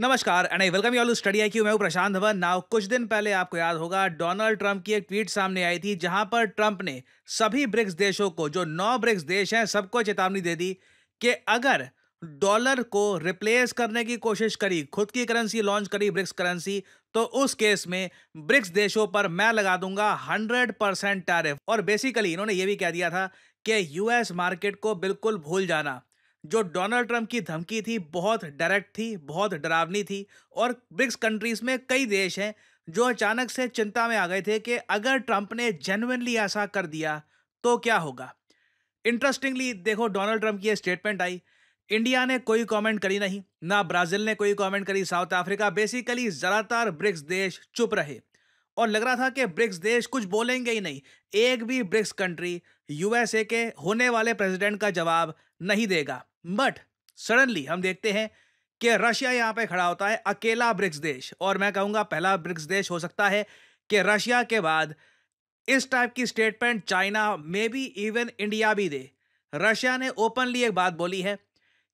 नमस्कार and I welcome you all to study IQ. मैं हूं प्रशांत धवन। नाउ कुछ दिन पहले आपको याद होगा डोनाल्ड ट्रंप की एक ट्वीट सामने आई थी जहां पर ट्रंप ने सभी ब्रिक्स देशों को, जो 9 ब्रिक्स देश हैं, सबको चेतावनी दे दी कि अगर डॉलर को रिप्लेस करने की कोशिश करी, खुद की करेंसी लॉन्च करी ब्रिक्स करेंसी, तो उस केस में ब्रिक्स देशों पर मैं लगा दूंगा 100% टैरिफ। और बेसिकली इन्होंने ये भी कह दिया था कि यूएस मार्केट को बिल्कुल भूल जाना। जो डोनाल्ड ट्रंप की धमकी थी बहुत डायरेक्ट थी, बहुत डरावनी थी। और ब्रिक्स कंट्रीज में कई देश हैं जो अचानक से चिंता में आ गए थे कि अगर ट्रंप ने जेन्युइनली ऐसा कर दिया तो क्या होगा। इंटरेस्टिंगली देखो, डोनाल्ड ट्रंप की ये स्टेटमेंट आई, इंडिया ने कोई कमेंट करी नहीं, ना ब्राजील ने कोई कमेंट करी, साउथ अफ्रीका, बेसिकली ज्यादातर ब्रिक्स देश चुप रहे। और लग रहा था कि ब्रिक्स देश कुछ बोलेंगे ही नहीं। एक भी ब्रिक्स कंट्री यूएसए के होने वाले प्रेसिडेंट का जवाब नहीं देगा। बट सडनली हम देखते हैं कि रशिया यहां पे खड़ा होता है, अकेला ब्रिक्स देश। और मैं कहूंगा पहला ब्रिक्स देश हो सकता है कि रशिया के बाद इस टाइप की statement China, may be even India भी दे। रशिया ने ओपनली एक बात बोली है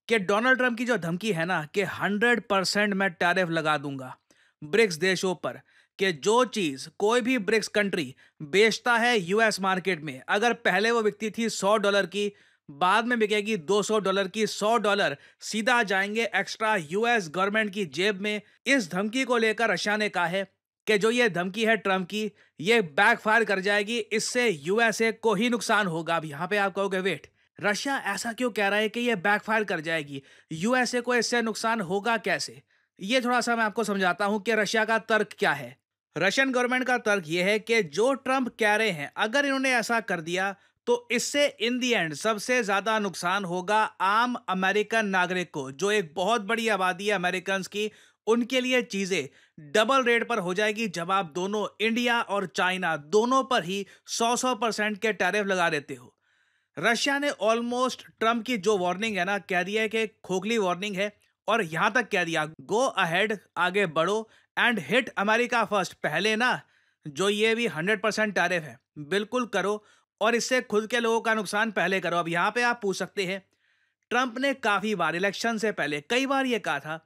कि डोनाल्ड ट्रंप की जो धमकी है ना कि 100% मैं टैरिफ लगा दूंगा ब्रिक्स देशों पर, कि जो चीज कोई भी ब्रिक्स कंट्री बेचता है यूएस मार्केट में, अगर पहले वो बिकती थी $100 की, बाद में बिकेगी $200 की, $100 सीधा जाएंगे एक्स्ट्रा यूएस गवर्नमेंट की जेब में। इस धमकी को लेकर रशिया ने कहा है कि जो ये धमकी है ट्रंप की, ये बैकफायर कर जाएगी, इससे यूएसए को ही नुकसान होगा। अब यहां पे आप कहोगे वेट, रशिया ऐसा क्यों कह रहा है कि ये बैकफायर कर जाएगी, यूएसए को इससे नुकसान होगा कैसे? ये थोड़ा सा मैं आपको समझाता हूं कि रशिया का तर्क क्या है। रशियन गवर्नमेंट का तर्क यह है कि जो ट्रंप कह रहे हैं, अगर इन्होंने ऐसा कर दिया तो इससे इन दी एंड सबसे ज्यादा नुकसान होगा आम अमेरिकन नागरिक को, जो एक बहुत बड़ी आबादी है अमेरिकन की। उनके लिए चीजें डबल रेट पर हो जाएगी जब आप दोनों, इंडिया और चाइना, दोनों पर ही 100% के टैरिफ लगा देते हो। रशिया ने ऑलमोस्ट ट्रंप की जो वार्निंग है ना, कह दिया है कि खोखली वार्निंग है। और यहां तक कह दिया, गो अहेड, आगे बढ़ो एंड हिट अमेरिका फर्स्ट। पहले ना जो ये भी 100% टैरिफ है बिल्कुल करो, और इससे खुद के लोगों का नुकसान पहले करो। अब यहां पे आप पूछ सकते हैं, ट्रंप ने काफी बार इलेक्शन से पहले कई बार ये कहा था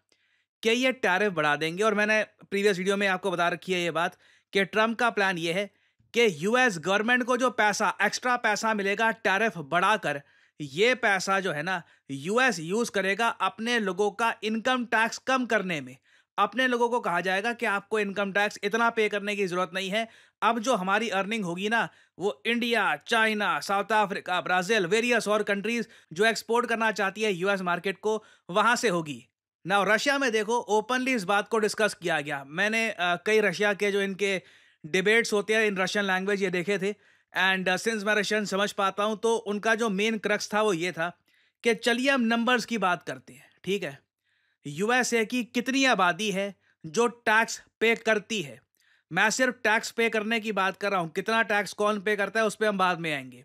कि ये टैरिफ बढ़ा देंगे। और मैंने प्रीवियस वीडियो में आपको बता रखी है ये बात कि ट्रंप का प्लान ये है कि यूएस गवर्नमेंट को जो पैसा, एक्स्ट्रा पैसा मिलेगा टैरिफ बढ़ाकर, ये पैसा जो है ना यूएस यूज करेगा अपने लोगों का इनकम टैक्स कम करने में। अपने लोगों को कहा जाएगा कि आपको इनकम टैक्स इतना पे करने की जरूरत नहीं है। अब जो हमारी अर्निंग होगी ना, वो India, China, south Africa, Brazil, various और कंट्रीज जो एक्सपोर्ट करना चाहती है यूएस मार्केट को, वहां से होगी ना। रशिया में देखो, ओपनली इस बात को डिस्कस किया गया। मैंने कई रशिया के जो इनके डिबेट्स होते हैं इन रशियन लैंग्वेज ये देखे थे। एंड सिंस मैं रशियन समझ पाता हूं, तो उनका जो मेन क्रक्स था वो ये था कि चलिए हम नंबर्स की बात करते हैं। ठीक है, यूएसए की कितनी आबादी है जो टैक्स पे करती है? मैं सिर्फ टैक्स पे करने की बात कर रहा हूं, कितना टैक्स कौन पे करता है उस पर हम बाद में आएंगे।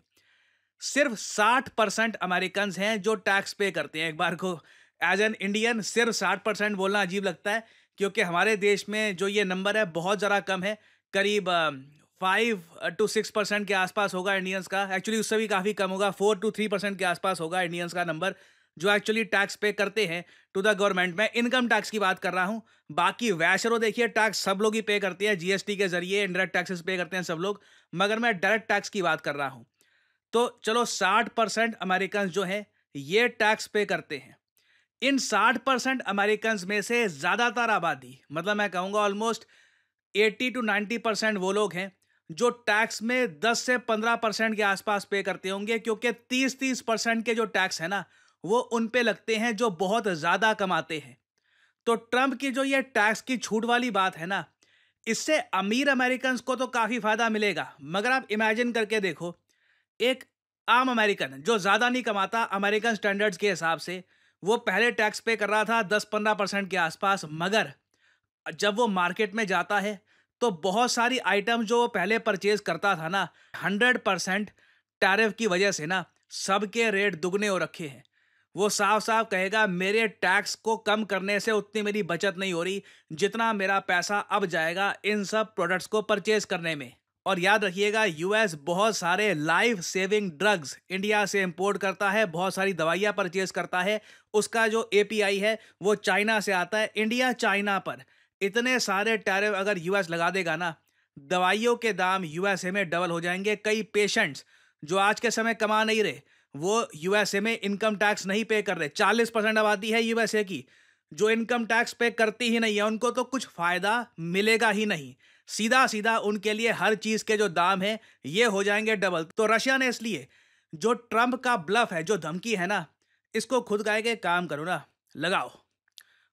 सिर्फ 60% अमेरिकन हैं जो टैक्स पे करते हैं। एक बार को एज एन इंडियन सिर्फ 60% बोलना अजीब लगता है, क्योंकि हमारे देश में जो ये नंबर है बहुत ज़रा कम है। करीब 5 to 6% के आसपास होगा इंडियंस का। एक्चुअली उससे भी काफ़ी कम होगा, 4 to 3% के आसपास होगा इंडियंस का नंबर जो एक्चुअली टैक्स पे करते हैं टू द गवर्नमेंट। मैं इनकम टैक्स की बात कर रहा हूँ। बाकी वैशरो देखिए, टैक्स सब लोग ही पे करते हैं, जीएसटी के जरिए इनडायरेक्ट टैक्सेस पे करते हैं सब लोग। मगर मैं डायरेक्ट टैक्स की बात कर रहा हूँ। तो चलो 60% अमेरिकन जो हैं ये टैक्स पे करते हैं। इन 60% अमेरिकन में से ज्यादातर आबादी, मतलब मैं कहूंगा ऑलमोस्ट 80 to 90% वो लोग हैं जो टैक्स में 10 से 15% के आसपास पे करते होंगे, क्योंकि 30% के जो टैक्स है ना वो उन पे लगते हैं जो बहुत ज्यादा कमाते हैं। तो ट्रंप की जो ये टैक्स की छूट वाली बात है ना, इससे अमीर अमेरिकन को तो काफी फायदा मिलेगा। मगर आप इमेजिन करके देखो, एक आम अमेरिकन जो ज्यादा नहीं कमाता अमेरिकन स्टैंडर्ड्स के हिसाब से, वो पहले टैक्स पे कर रहा था 10-15% के आसपास। मगर जब वो मार्केट में जाता है तो बहुत सारी आइटम जो वो पहले परचेज करता था ना, 100% टैरिफ की वजह से ना सबके रेट दुगने हो रखे हैं। वो साफ साफ कहेगा मेरे टैक्स को कम करने से उतनी मेरी बचत नहीं हो रही जितना मेरा पैसा अब जाएगा इन सब प्रोडक्ट्स को परचेज करने में। और याद रखिएगा, यूएस बहुत सारे लाइफ सेविंग ड्रग्स इंडिया से इंपोर्ट करता है, बहुत सारी दवाइयाँ परचेज करता है। उसका जो एपीआई है वो चाइना से आता है। इंडिया चाइना पर इतने सारे टैरिफ अगर यूएस लगा देगा ना, दवाइयों के दाम यूएसए में डबल हो जाएंगे। कई पेशेंट्स जो आज के समय कमा नहीं रहे, वो यूएसए में इनकम टैक्स नहीं पे कर रहे। 40% आबादी है यूएसए की जो इनकम टैक्स पे करती ही नहीं है, उनको तो कुछ फायदा मिलेगा ही नहीं। सीधा सीधा उनके लिए हर चीज के जो दाम है ये हो जाएंगे डबल। तो रशिया ने इसलिए जो ट्रंप का ब्लफ है, जो धमकी है ना, इसको खुद गाय के काम करो ना, लगाओ,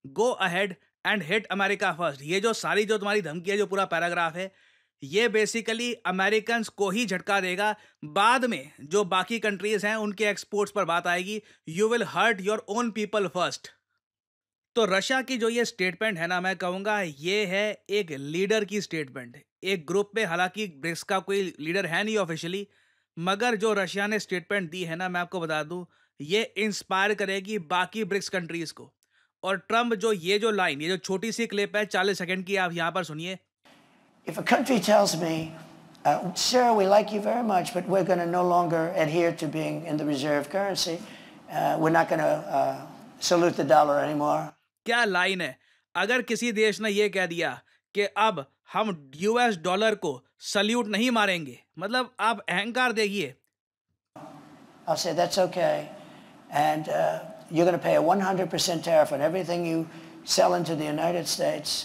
go ahead and hit America first. ये जो सारी जो तुम्हारी धमकी है, जो पूरा पैराग्राफ है, ये बेसिकली अमेरिकन्स को ही झटका देगा। बाद में जो बाकी कंट्रीज हैं उनके एक्सपोर्ट्स पर बात आएगी। You will hurt your own people first. तो रशिया की जो ये स्टेटमेंट है ना, मैं कहूँगा ये है एक लीडर की स्टेटमेंट। एक ग्रुप में, हालांकि ब्रिक्स का कोई लीडर है नहीं ऑफिशियली, मगर जो रशिया ने स्टेटमेंट दी है ना, मैं आपको बता दूं, ये इंस्पायर करेगी बाकी ब्रिक्स कंट्रीज को। और ट्रम्प जो ये जो लाइन, ये जो छोटी सी क्लिप है 40 सेकंड की, आप यहाँ पर सुनिए। If a country tells me, sir, we like you very much, but we're going to no longer adhere to being in the reserve currency, we're not going to salute the dollar anymore. क्या line है! अगर किसी देश ने ये कह दिया कि अब हम यूएस डॉलर को सल्यूट नहीं मारेंगे, मतलब आप अहंकार देखिए। I'll say that's okay, and you're going to pay a 100% tariff on everything you sell into the United States,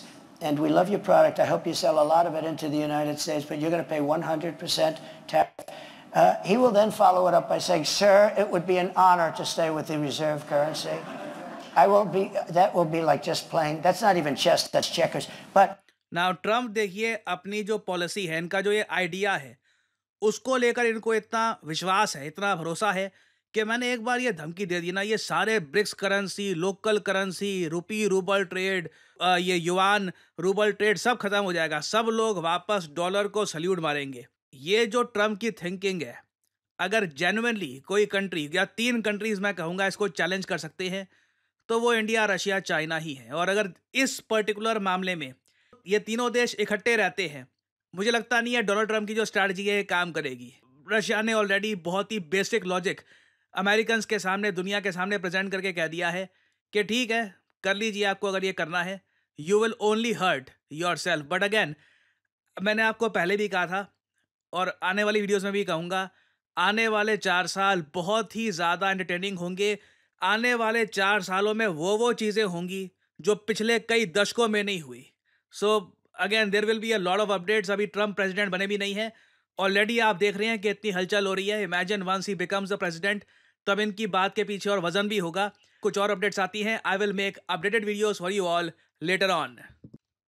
and we love your product. I hope you sell a lot of it into the United States, but you're going to pay 100% tariff. He will then follow it up by saying, sir, it would be an honor to stay with the reserve currency. That will be like just playing. That's not even chess, that's checkers. But now Trump देखिए, अपनी जो policy है, इनका जो ये idea है, उसको लेकर इनको इतना विश्वास है, इतना भरोसा है कि मैंने एक बार ये धमकी दे दी ना, ये सारे ब्रिक्स करेंसी, लोकल करेंसी, रुपी रूबल ट्रेड, ये युआन रूबल ट्रेड सब खत्म हो जाएगा। सब लोग वापस डॉलर को सल्यूट मारेंगे। ये जो ट्रम्प की थिंकिंग है, अगर जेन्युइनली कोई कंट्री या 3 कंट्रीज मैं कहूँगा इसको चैलेंज कर सकते हैं, तो वो इंडिया, रशिया, चाइना ही है। और अगर इस पर्टिकुलर मामले में ये तीनों देश इकट्ठे रहते हैं, मुझे लगता नहीं है डोनाल्ड ट्रम्प की जो स्ट्रैटेजी है ये काम करेगी। रशिया ने ऑलरेडी बहुत ही बेसिक लॉजिक अमेरिकन्स के सामने, दुनिया के सामने प्रेजेंट करके कह दिया है कि ठीक है, कर लीजिए आपको अगर ये करना है, you will only hurt your self. But again, मैंने आपको पहले भी कहा था और आने वाली वीडियोस में भी कहूँगा, आने वाले 4 साल बहुत ही ज़्यादा एंटरटेनिंग होंगे। आने वाले 4 सालों में वो चीज़ें होंगी जो पिछले कई दशकों में नहीं हुई। So again there will be a lot of updates. अभी ट्रम्प प्रेसिडेंट बने भी नहीं है, ऑलरेडी आप देख रहे हैं कि इतनी हलचल हो रही है। Imagine once he becomes the president, तब इनकी बात के पीछे और वजन भी होगा। कुछ और अपडेट्स आती हैं, I will make updated videos for you all later on.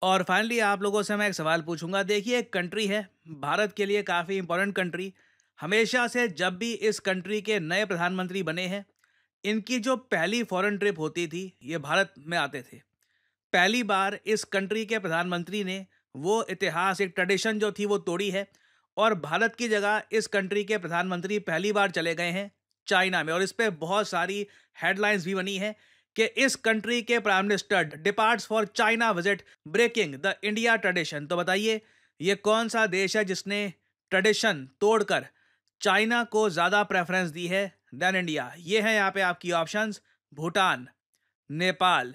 और फाइनली आप लोगों से मैं एक सवाल पूछूंगा। देखिए, एक कंट्री है, भारत के लिए काफ़ी इंपॉर्टेंट कंट्री। हमेशा से जब भी इस कंट्री के नए प्रधानमंत्री बने हैं, इनकी जो पहली फॉरेन ट्रिप होती थी, ये भारत में आते थे। पहली बार इस कंट्री के प्रधानमंत्री ने वो इतिहास, एक ट्रेडिशन जो थी वो तोड़ी है, और भारत की जगह इस कंट्री के प्रधानमंत्री पहली बार चले गए हैं चाइना में। और इस पे बहुत सारी हेडलाइंस भी बनी है कि इस कंट्री के prime minister departs for China visit, breaking the India tradition. तो बताइए, ये कौन सा देश है जिसने ट्रेडिशन तोड़कर चाइना को ज़्यादा प्रेफरेंस दी है देन इंडिया? ये है यहाँ पे आपकी ऑप्शंस: भूटान, नेपाल,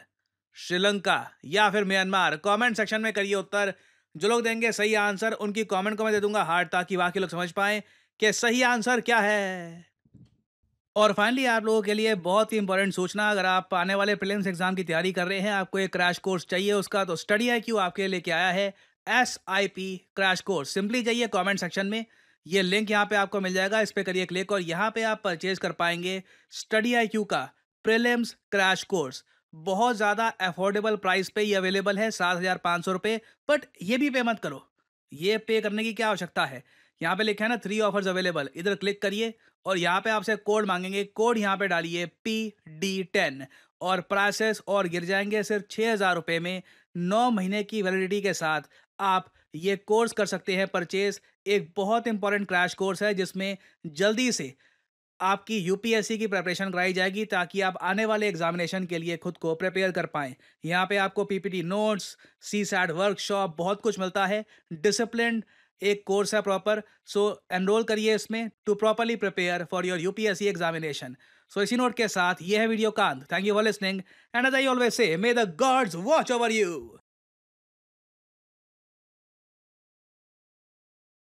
श्रीलंका या फिर म्यांमार। कमेंट सेक्शन में करिए उत्तर। जो लोग देंगे सही आंसर, उनकी कमेंट को मैं दे दूंगा हार्ट, ताकि बाकी लोग समझ पाएं कि सही आंसर क्या है। और फाइनली आप लोगों के लिए बहुत ही इंपॉर्टेंट सूचना, अगर आप आने वाले प्रीलिम्स एग्जाम की तैयारी कर रहे हैं, आपको एक क्रैश कोर्स चाहिए उसका, तो स्टडी IQ आपके लिए लेके आया है SIP क्रैश कोर्स। सिंपली जाइए कमेंट सेक्शन में, ये लिंक यहाँ पे आपको मिल जाएगा, इस पे करिए क्लिक और यहाँ पे आप परचेज कर पाएंगे स्टडी IQ का प्रीलिम्स क्रैश कोर्स। बहुत ज़्यादा अफोर्डेबल प्राइस पे ये अवेलेबल है, 7,500 रुपये। बट ये भी पे मत करो, ये पे करने की क्या आवश्यकता है। यहाँ पे लिखा है ना 3 ऑफर्स अवेलेबल, इधर क्लिक करिए और यहाँ पे आपसे कोड मांगेंगे, कोड यहाँ पे डालिए PD10 और प्राइसेस और गिर जाएंगे सिर्फ 6,000 रुपये में। 9 महीने की वैलिडिटी के साथ आप ये कोर्स कर सकते हैं परचेज। एक बहुत इंपॉर्टेंट क्रैश कोर्स है जिसमें जल्दी से आपकी UPSC की प्रिपरेशन कराई जाएगी, ताकि आप आने वाले एग्जामिनेशन के लिए खुद को प्रिपेयर कर पाएं। यहाँ पे आपको PPT नोट्स, CSAT वर्कशॉप, बहुत कुछ मिलता है। डिसिप्लिन एक कोर्स है प्रॉपर, सो एनरोल करिए इसमें to properly prepare for your UPSC examination. So इसी नोट के साथ ये है वीडियो कांत। Thank you for listening and as I always say, may the gods watch over you.